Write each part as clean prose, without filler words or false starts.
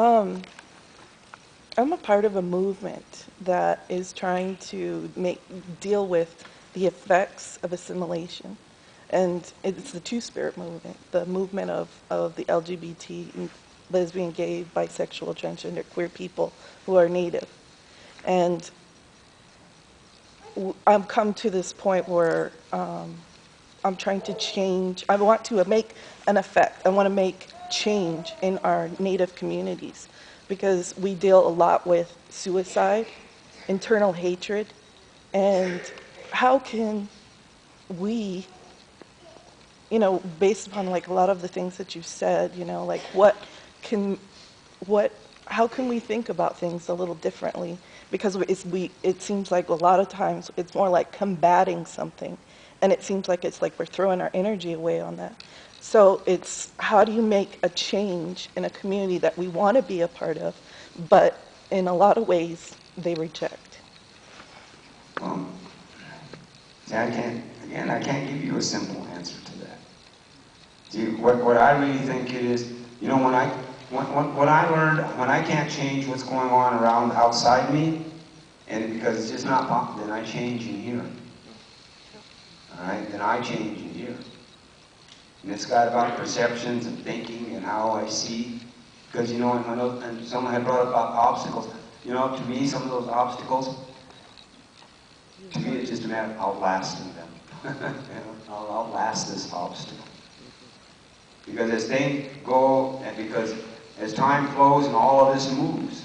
Um, I'm a part of a movement that is trying to deal with the effects of assimilation. And it's the Two-Spirit movement, the movement of the LGBT, lesbian, gay, bisexual, transgender, queer people who are Native. And I've come to this point where I'm trying to change. I want to make an effect. I want to make change in our Native communities because we deal a lot with suicide, internal hatred, and how can we, based upon like a lot of the things that you said, like can, what, how can we think about things a little differently? Because it seems like a lot of times it's more like combating something, and it seems like it's like we're throwing our energy away on that. So it's how do you make a change in a community that we want to be a part of, but in a lot of ways they reject? See, I can't give you a simple answer to that. See, what I really think it is, what I learned, when I can't change what's going on around outside me, and because it's just not possible, then I change in here. All right, then I change in here. And it's got about perceptions and thinking and how I see. Because, and someone had brought up about obstacles. To me, some of those obstacles, to me, it's just a matter of outlasting them. I'll outlast this obstacle. Because as things go, and because as time flows and all of this moves,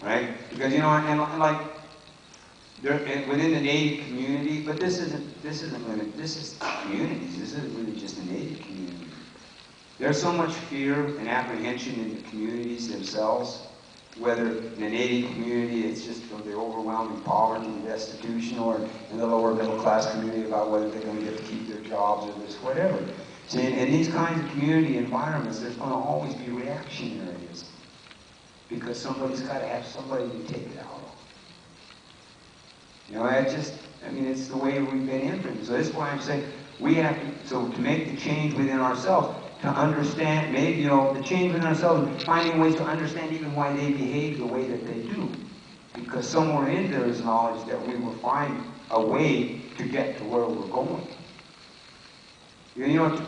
right? Because, and like, within the Native community, but this isn't limited, this is communities, this isn't really just the Native community. There's so much fear and apprehension in the communities themselves, whether in the Native community it's just the overwhelming poverty and destitution, or in the lower middle class community about whether they're going to get to keep their jobs or this, whatever. See, in these kinds of community environments, there's going to always be reactionaries, because somebody's got to have somebody to take it out on. It's the way we've been imprinted. So that's why I'm saying we have to make the change within ourselves, to understand, maybe, the change within ourselves, and finding ways to understand even why they behave the way that they do. Because somewhere in there is knowledge that we will find a way to get to where we're going. Because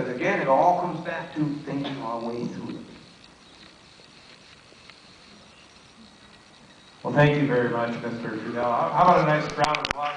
again, it all comes back to thinking our way through it. Well, thank you very much, Mr. Trudell. How about a nice round of applause?